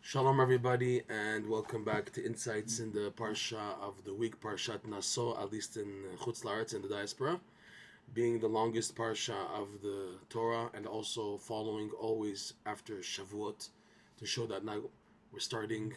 Shalom everybody, and welcome back to Insights in the Parsha of the week, Parshat Nasso, at least in Chutz La'aretz, in the diaspora, being the longest Parsha of the Torah, and also following always after Shavuot, to show that now we're starting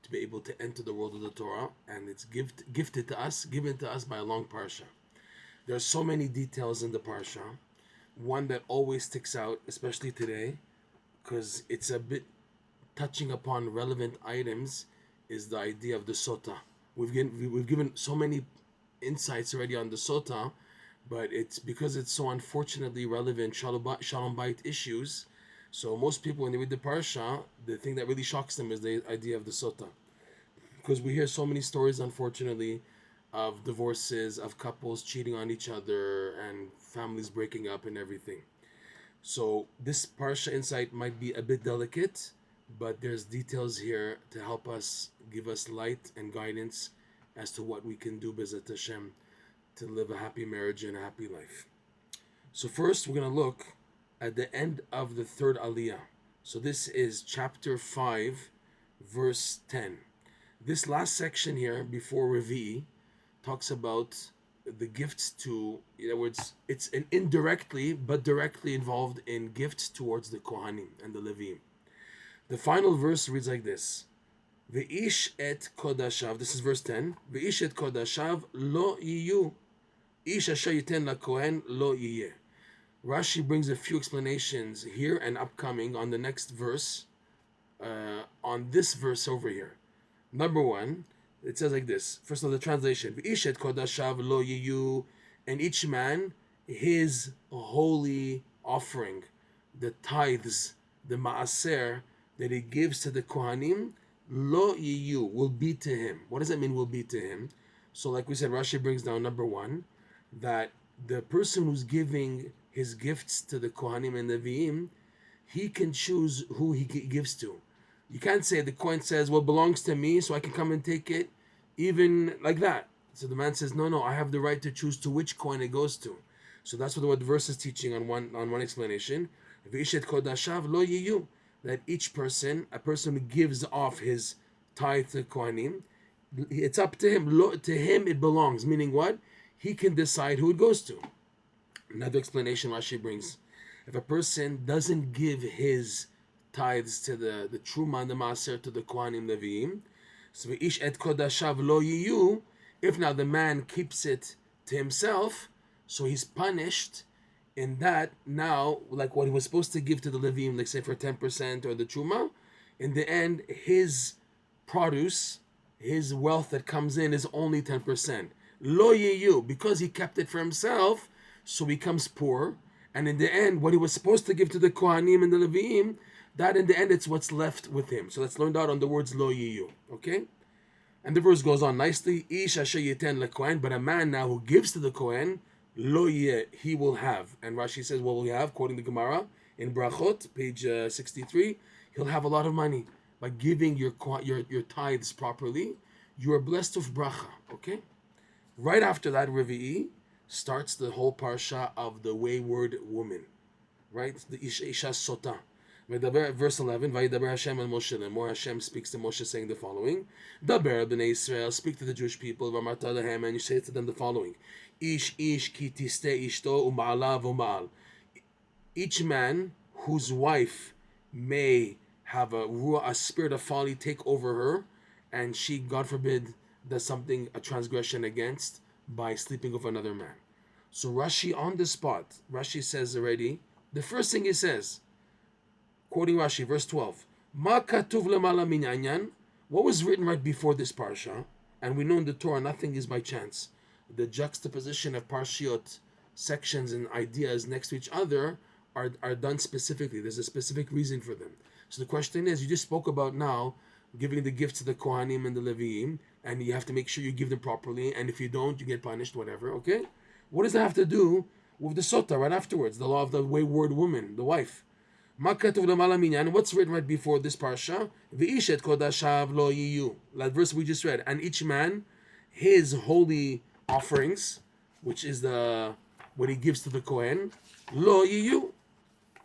to be able to enter the world of the Torah, and it's given to us by a long Parsha. There are so many details in the Parsha. One that always sticks out, especially today, because it's a bit touching upon relevant items, is the idea of the Sotah. We've given so many insights already on the Sotah, but it's because it's so unfortunately relevant Shalom Bayit issues. So most people, when they read the Parsha, the thing that really shocks them is the idea of the Sotah, because we hear so many stories, unfortunately, of divorces, of couples cheating on each other, and families breaking up and everything. So this Parsha insight might be a bit delicate, but there's details here to help us, give us light and guidance as to what we can do, B'ezrat Hashem, to live a happy marriage and a happy life. So first, we're going to look at the end of the third Aliyah. So this is chapter 5, verse 10. This last section here, before Revi, talks about the gifts to, in other words, it's an indirectly, but directly involved in gifts towards the Kohanim and the Levim. The final verse reads like this: Ve'ish et kodashav. This is verse 10. Ve'ish et kodashav lo yiyu. Ish asher yiten la Kohen lo yiyeh. Rashi brings a few explanations here and upcoming on the next verse, on this verse over here. Number one, it says like this. First of all, the translation: Ve'ish et kodashav lo yiyu, and each man his holy offering, the tithes, the maaser that he gives to the Kohanim, lo yiyu, will be to him. What does that mean, will be to him? So like we said, Rashi brings down number one, that the person who's giving his gifts to the Kohanim and the Leviim, he can choose who he gives to. You can't say the Kohen says, well, it belongs to me, so I can come and take it, even like that. So the man says, no, I have the right to choose to which Kohen it goes to. So that's what the verse is teaching on one explanation. V'ishet kodashav lo yiyu, that each person, a person who gives off his tithe to Kohanim, it's up to him. To him it belongs, meaning what? He can decide who it goes to. Another explanation Rashi brings: if a person doesn't give his tithes to the Truma and the Maaser to the Kohanim Leviim, so ish et kodashav lo yiyu, if now the man keeps it to himself, so he's punished in that now, like what he was supposed to give to the Leviim, like say for 10% or the Truma, in the end, his produce, his wealth that comes in is only 10%. Lo yiyu, because he kept it for himself, so he becomes poor. And in the end, what he was supposed to give to the Kohanim and the Leviim, that in the end, it's what's left with him. So let's learn out on the words lo yiyu, okay? And the verse goes on nicely. Ish asher yiten leKohen, but a man now who gives to the Kohen, lo yeh, he will have. And Rashi says, what will he have? Quoting the Gemara in Brachot, page 63, he'll have a lot of money. By giving your tithes properly, you are blessed with bracha, okay? Right after that, Revi'i starts the whole parsha of the wayward woman, right? The Isha Sotah. Verse 11, Vayidaber Hashem and Moshe Lemor. Hashem speaks to Moshe saying the following: Daber b'nei Yisrael, speak to the Jewish people, V'amarta lehem, and you say to them the following: Ish ki tiste ishto u'ma'ala v'ma'al. Each man whose wife may have a spirit of folly take over her, and she, God forbid, does something, a transgression against, by sleeping with another man. So Rashi on the spot, Rashi says already, the first thing he says, quoting Rashi, verse 12, Ma katuv lemala min yanyan, what was written right before this parsha? And we know in the Torah nothing is by chance. The juxtaposition of parshiot sections and ideas next to each other are done specifically. There's a specific reason for them. So the question is, you just spoke about now giving the gifts to the Kohanim and the Leviim, and you have to make sure you give them properly, and if you don't, you get punished, whatever, okay? What does that have to do with the Sotah right afterwards, the law of the wayward woman, the wife? What's written right before this parsha? Ve'ishet kodashav lo yiyu. That verse we just read. And each man, his holy offerings, which is what he gives to the Kohen, lo yiyu.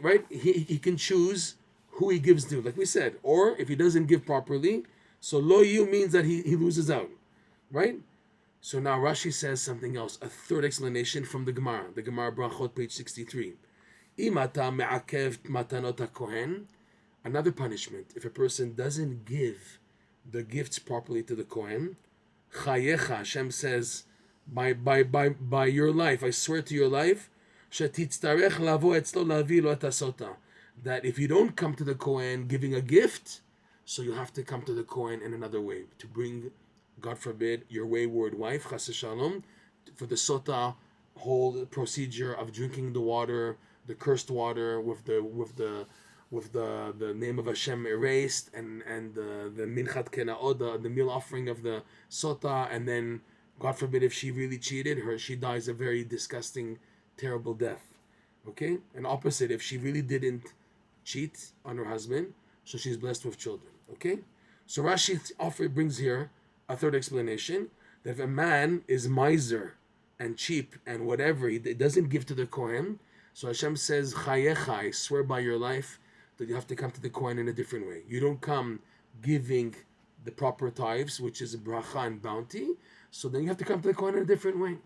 Right? He can choose who he gives to, like we said. Or if he doesn't give properly, so lo yu means that he loses out, right? So now Rashi says something else, a third explanation from the Gemara Brachot, page 63. Imata me'akev matanot Kohen, another punishment if a person doesn't give the gifts properly to the Kohen. Chayecha, Hashem says, by your life, I swear to your life, shetitztarech lavo etzlo lavi lo et sotah, that if you don't come to the Kohen giving a gift, so you have to come to the Kohen in another way to bring, God forbid, your wayward wife, chas shalom, for the Sotah whole procedure of drinking the water, the cursed water with the name of Hashem erased, and the minchat kenaoda, the meal offering of the Sotah, and then God forbid if she really cheated, she dies a very disgusting, terrible death. Okay, and opposite, if she really didn't cheat on her husband, so she's blessed with children. Okay, so Rashi brings here a third explanation, that if a man is miser and cheap and whatever, he doesn't give to the Kohen, so Hashem says, Chayecha, I swear by your life, that you have to come to the Kohen in a different way. You don't come giving the proper tithes, which is berachah and bounty, so then you have to come to the Kohen in a different way.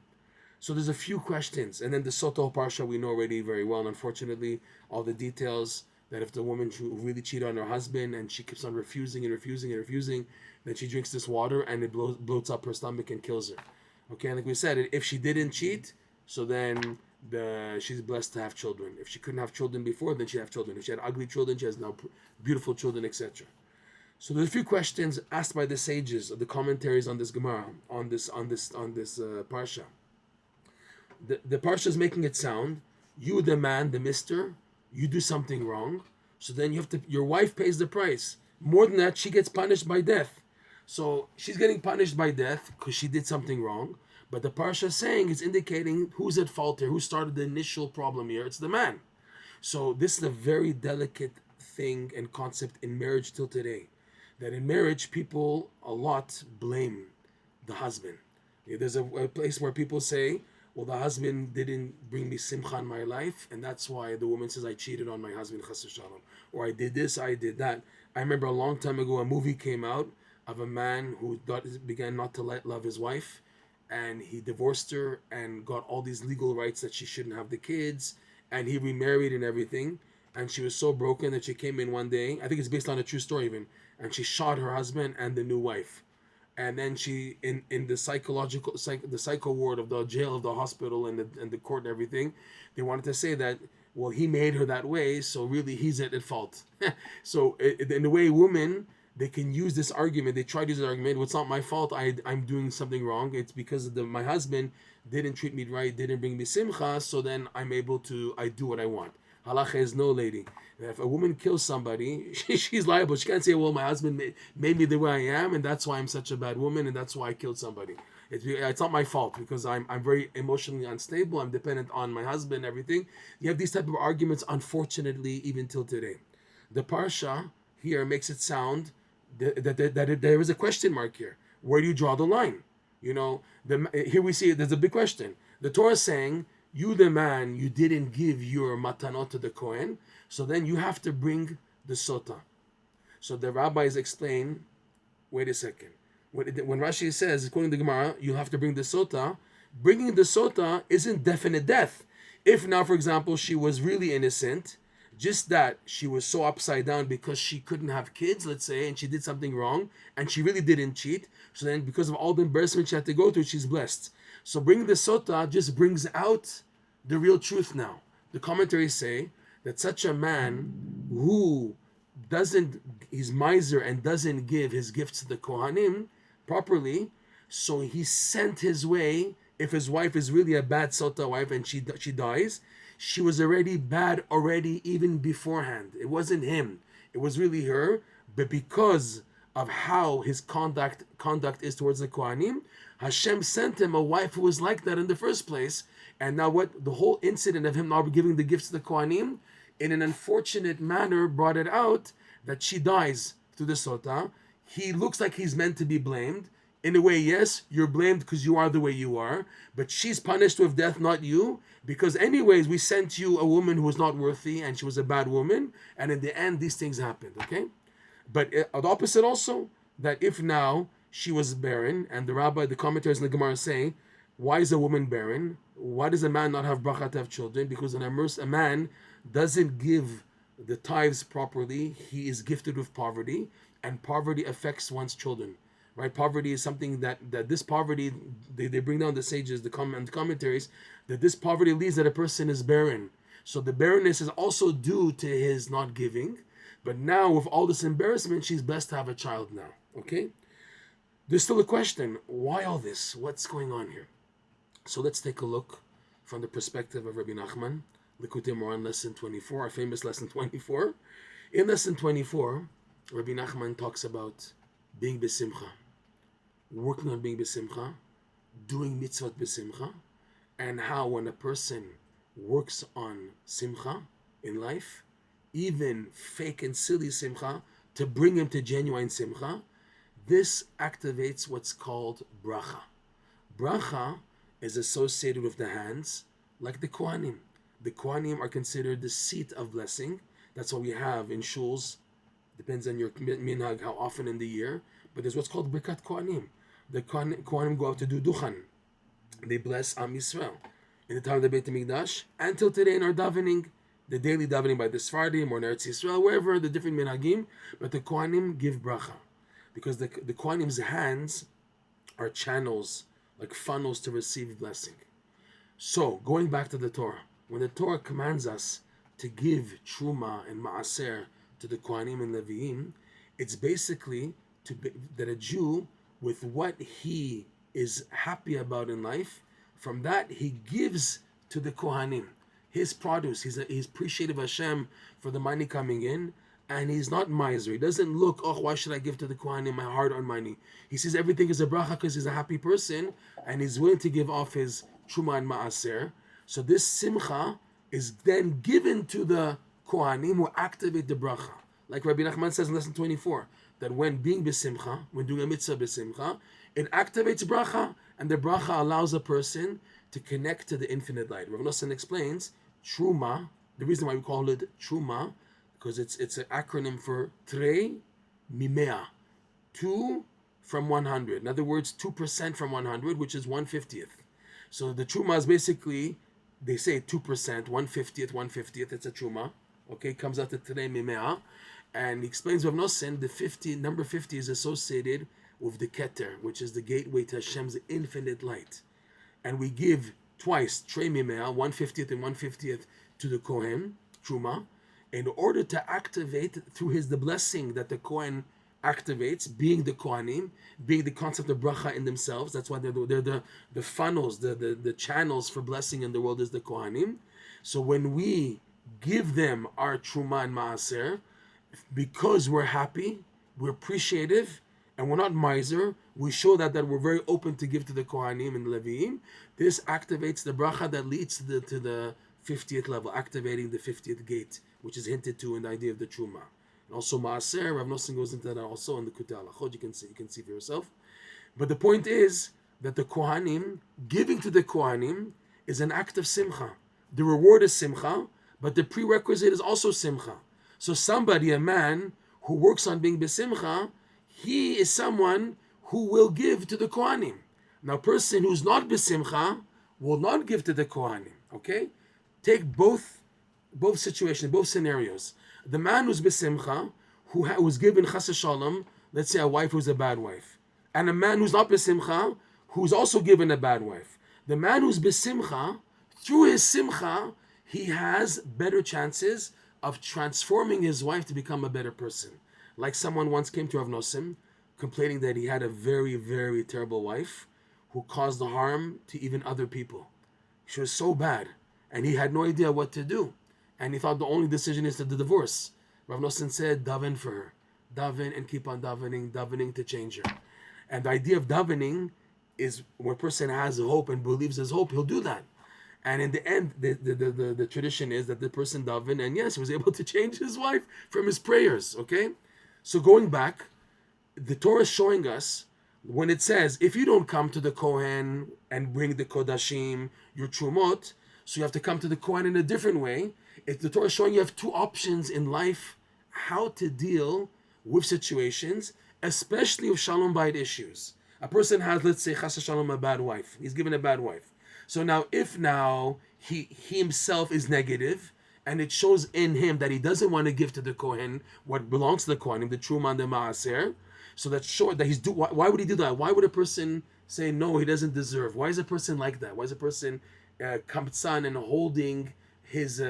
So there's a few questions, and then the Sotah Parsha we know already very well, unfortunately, all the details, that if the woman really cheated on her husband and she keeps on refusing, then she drinks this water and it bloats up her stomach and kills her. Okay, and like we said, if she didn't cheat, so then she's blessed to have children. If she couldn't have children before, then she'd have children. If she had ugly children, she has now beautiful children, etc. So there's a few questions asked by the sages of the commentaries on this Gemara, on this Parsha. The Parsha is making it sound, you the man, the mister, you do something wrong, so then your wife pays the price. More than that, she gets punished by death. So she's getting punished by death because she did something wrong. But the Parsha is saying, is indicating who's at fault here, who started the initial problem here. It's the man. So this is a very delicate thing and concept in marriage till today. That in marriage, people a lot blame the husband. There's a place where people say, well, the husband didn't bring me simcha in my life, and that's why the woman says I cheated on my husband, chas shalom, or I did this, I did that. I remember a long time ago, a movie came out of a man who began not to love his wife, and he divorced her and got all these legal rights that she shouldn't have the kids, and he remarried and everything, and she was so broken that she came in one day, I think it's based on a true story even, and she shot her husband and the new wife. And then she, in the psycho ward of the jail, of the hospital, and the court and everything, they wanted to say that, well, he made her that way, so really he's at fault. So in the way women, they can use this argument, they try to use this argument, well, it's not my fault, I'm doing something wrong, it's because my husband didn't treat me right, didn't bring me simcha, so then I do what I want. Halacha is no, lady. If a woman kills somebody, she's liable. She can't say, well, my husband made me the way I am, and that's why I'm such a bad woman, and that's why I killed somebody. It's not my fault, because I'm very emotionally unstable. I'm dependent on my husband and everything. You have these type of arguments, unfortunately, even till today. The Parsha here makes it sound that there is a question mark here. Where do you draw the line? Here we see there's a big question. The Torah is saying, you the man, you didn't give your matanot to the Kohen, so then you have to bring the Sotah. So the rabbis explain, wait a second. When Rashi says, according to the Gemara, you have to bring the Sotah, bringing the Sotah isn't definite death. If now, for example, she was really innocent, just that she was so upside down because she couldn't have kids, let's say, and she did something wrong, and she really didn't cheat, so then because of all the embarrassment she had to go through, she's blessed. So bringing the Sotah just brings out the real truth now. The commentaries say that such a man who he's miser and doesn't give his gifts to the Kohanim properly, so he sent his way, if his wife is really a bad Sotah wife and she dies, she was already bad even beforehand. It wasn't him. It was really her, but because of how his conduct is towards the Kohanim, Hashem sent him a wife who was like that in the first place. And now the whole incident of him not giving the gifts to the Kohanim, in an unfortunate manner, brought it out that she dies through the Sotah. He looks like he's meant to be blamed. In a way, yes, you're blamed because you are the way you are, but she's punished with death, not you, because anyways, we sent you a woman who was not worthy and she was a bad woman, and in the end, these things happened, okay? But the opposite also, that if now she was barren, and the commentators in the Gemara say, why is a woman barren? Why does a man not have bracha to have children? Because a man doesn't give the tithes properly, he is gifted with poverty, and poverty affects one's children. Right, poverty is something that this poverty, they bring down the sages, the commentaries, that this poverty leads that a person is barren. So the barrenness is also due to his not giving. But now with all this embarrassment, she's blessed to have a child now. Okay? There's still a question. Why all this? What's going on here? So let's take a look from the perspective of Rebbe Nachman, Likutey Moharan, lesson 24, our famous lesson 24. In lesson 24, Rebbe Nachman talks about being besimcha, working on being besimcha, doing mitzvot besimcha, and how when a person works on simcha in life, even fake and silly simcha, to bring him to genuine simcha, this activates what's called berachah. Berachah is associated with the hands, like the Kohanim. The Kohanim are considered the seat of blessing. That's what we have in shuls. Depends on your minhag, how often in the year. But there's what's called birkat Kohanim. The Kohanim go out to do duchan. They bless Am Yisrael. In the time of the Beit HaMikdash, until today in our davening, the daily davening by the Sephardim or in Eretz Yisrael, wherever, the different minhagim, but the Kohanim give bracha. Because the Kohanim's hands are channels, like funnels to receive blessing. So, going back to the Torah, when the Torah commands us to give truma and maaser to the Kohanim and Leviim, it's basically that a Jew, with what he is happy about in life, from that he gives to the Kohanim his produce. He's appreciative of Hashem for the money coming in, and he's not miser. He doesn't look, oh, why should I give to the Kohanim my hard-earned money? He says everything is a bracha because he's a happy person, and he's willing to give off his truma and maaser. So this simcha is then given to the Kohanim who activate the bracha. Like Rebbe Nachman says in lesson 24, that when being besimcha, when doing a mitzvah besimcha, it activates bracha, and the bracha allows a person to connect to the infinite light. Rebbe Nachman explains, truma, the reason why we call it truma, because it's an acronym for trei mimea, 2 from 100. In other words, 2% from 100, which is 1/50th. So the truma is basically, they say 2%, 1/50th, it's a truma. Okay, comes out to trei mimea. And he explains Rav Nosson, number 50 is associated with the Keter, which is the gateway to Hashem's infinite light. And we give twice, trei mimea, 1/50th and 1/50th to the Kohen, truma, in order to activate through the blessing that the Kohen activates, being the Kohanim, being the concept of bracha in themselves. That's why they're the funnels, the channels for blessing in the world is the Kohanim. So when we give them our truma and maaser, because we're happy, we're appreciative, and we're not miser, we show that we're very open to give to the Kohanim and Leviim. This activates the bracha that leads to the 50th level, activating the 50th gate, which is hinted to in the idea of the truma. And also maaser, Rav Nosson goes into that also in the Likutey Moharan. You can see for yourself. But the point is that the Kohanim, giving to the Kohanim, is an act of simcha. The reward is simcha, but the prerequisite is also simcha. So somebody, a man who works on being besimcha, he is someone who will give to the Kohanim. Now, a person who's not besimcha will not give to the Kohanim. Okay, take both situations, both scenarios. The man who's besimcha, who was given chas shalom, let's say a wife who's a bad wife, and a man who's not besimcha, who's also given a bad wife. The man who's besimcha, through his simcha, he has better chances of transforming his wife to become a better person. Like someone once came to Rav Nosson complaining that he had a very, very terrible wife who caused harm to even other people. She was so bad, and he had no idea what to do. And he thought the only decision is to divorce. Rav Nosson said, daven for her. Daven and keep on davening to change her. And the idea of davening is when a person has hope and believes his hope, he'll do that. And in the end, the tradition is that the person davened, and yes, he was able to change his wife from his prayers, okay? So going back, the Torah is showing us when it says, if you don't come to the Kohen and bring the Kodashim, your Trumot, so you have to come to the Kohen in a different way, the Torah is showing you have two options in life how to deal with situations, especially with Shalom Bayit issues. A person has, let's say, Chas Shalom, a bad wife. He's given a bad wife. So now, if now he himself is negative, and it shows in him that he doesn't want to give to the Kohen what belongs to the Kohanim, the Truma and the Maaser, so that's short that why would he do that? Why would a person say no, he doesn't deserve? Why is a person like that? Why is a person kamtsan and holding his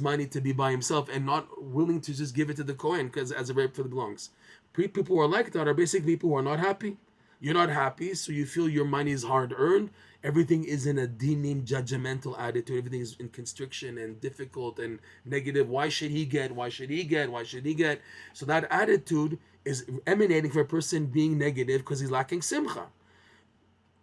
money to be by himself and not willing to just give it to the Kohen because as a rightfully belongs? People who are like that are basically people who are not happy. You're not happy, so you feel your money is hard earned. Everything is in a dinim, judgmental attitude. Everything is in constriction and difficult and negative. Why should he get? Why should he get? Why should he get? So that attitude is emanating from a person being negative because he's lacking simcha.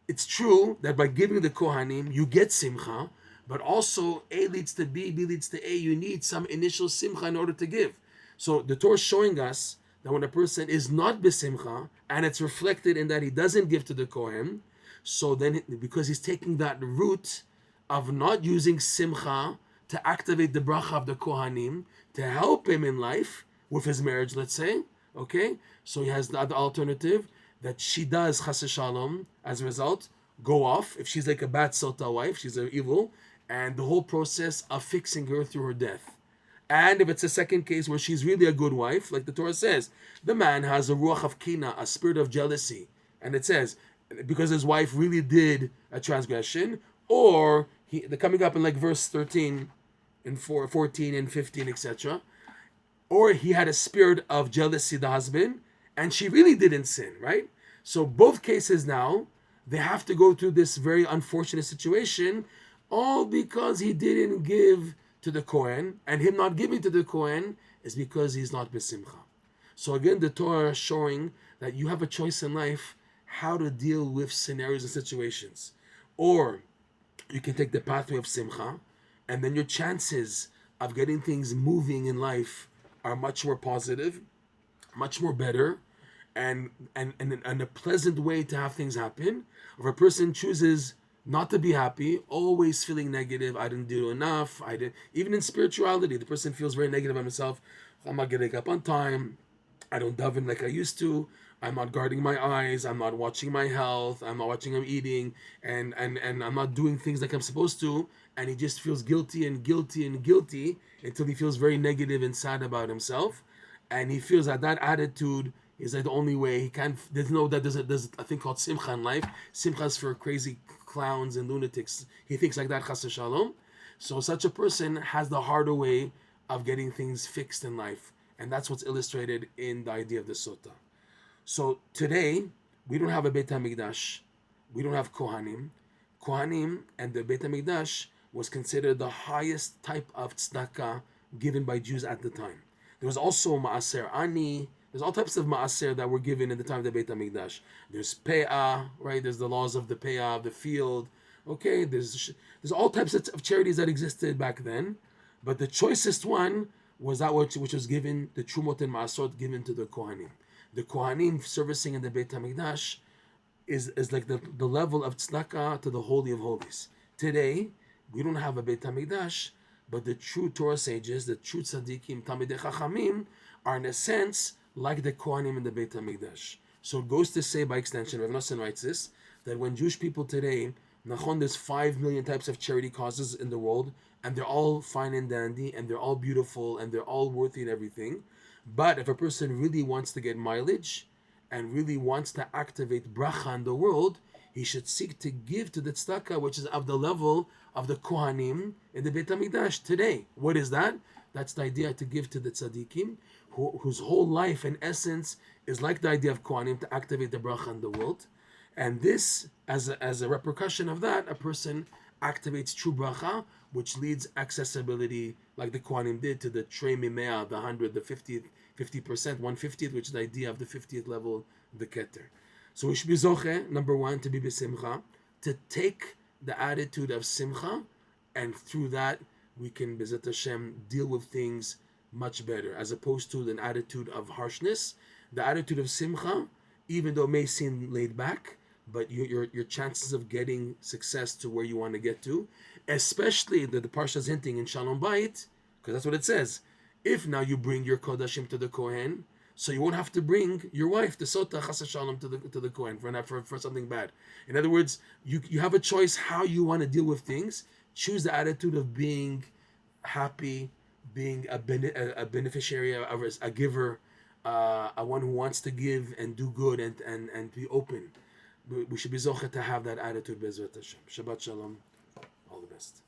It's true that by giving the Kohanim, you get simcha, but also A leads to B, B leads to A. You need some initial simcha in order to give. So the Torah is showing us that when a person is not besimcha, and it's reflected in that he doesn't give to the Kohen, so then because he's taking that route of not using simcha to activate the berachah of the Kohanim to help him in life with his marriage, let's say, okay? So he has the other alternative that she does chas shalom as a result go off. If she's like a bad Sotah wife, she's an evil, and the whole process of fixing her through her death. And if it's a second case where she's really a good wife, like the Torah says, the man has a ruach of kina, a spirit of jealousy. And it says, because his wife really did a transgression, or they're coming up in like verse 13 and 14 and 15, etc. Or he had a spirit of jealousy, the husband, and she really didn't sin, right? So both cases now, they have to go through this very unfortunate situation, all because he didn't give to the Kohen, and him not giving to the Kohen is because he's not besimcha. So again, the Torah is showing that you have a choice in life how to deal with scenarios and situations. Or you can take the pathway of simcha, and then your chances of getting things moving in life are much more positive, much more better, and a pleasant way to have things happen. If a person chooses not to be happy, always feeling negative, I didn't do enough, I did. Even in spirituality, the person feels very negative about himself. I'm not getting up on time, I don't daven like I used to, I'm not guarding my eyes, I'm not watching my health, I'm not watching I'm eating, and I'm not doing things like I'm supposed to, and he just feels guilty and guilty and guilty until he feels very negative and sad about himself, and he feels that attitude is like the only way he can. There's a thing called simcha in life. Simcha is for crazy clowns and lunatics. He thinks like that, chas shalom. So such a person has the harder way of getting things fixed in life, and that's what's illustrated in the idea of the Sotah. So today we don't have a Beit HaMikdash, we don't have Kohanim. Kohanim and the Beit HaMikdash was considered the highest type of tzedakah given by Jews at the time. There was also Maaser Ani. There's all types of Maaser that were given in the time of the Beit HaMikdash. There's Pe'ah, right? There's the laws of the Pe'ah, of the field. Okay, there's all types of charities that existed back then. But the choicest one was that which was given, the Trumot and Maasot given to the Kohanim. The Kohanim servicing in the Beit HaMikdash is like the level of tzedakah to the Holy of Holies. Today, we don't have a Beit HaMikdash, but the true Torah sages, the true tzaddikim, Talmidei Chachamim, are in a sense like the Kohanim in the Beit HaMikdash. So it goes to say, by extension, Rebbe Nachman writes this, that when Jewish people today, Nachon, there's 5 million types of charity causes in the world, and they're all fine and dandy, and they're all beautiful, and they're all worthy and everything. But if a person really wants to get mileage, and really wants to activate bracha in the world, he should seek to give to the tzedakah, which is of the level of the Kohanim in the Beit HaMikdash today. What is that? That's the idea to give to the tzaddikim, whose whole life and essence is like the idea of Kohanim, to activate the bracha in the world. And this, as a repercussion of that, a person activates true bracha, which leads accessibility, like the Kohanim did, to the Trei Mimea, the 100, the 50%, 150th, which is the idea of the 50th level, the Keter. So we should be zoche, number one, to be besimcha, to take the attitude of simcha, and through that, we can, B'ezrat Hashem, deal with things much better, as opposed to an attitude of harshness. The attitude of simcha even though it may seem laid back, but your chances of getting success to where you want to get to, especially the Parsha is hinting in Shalom Bayit, because that's what it says. If now you bring your kodashim to the Kohen, so you won't have to bring your wife, the Sotah, chas shalom, to the Kohen for something bad. In other words, you have a choice how you want to deal with things. Choose the attitude of being happy, being a beneficiary, a giver, a one who wants to give and do good and be open. We should be zocher to have that attitude. Bezrat Hashem. Shabbat shalom. All the best.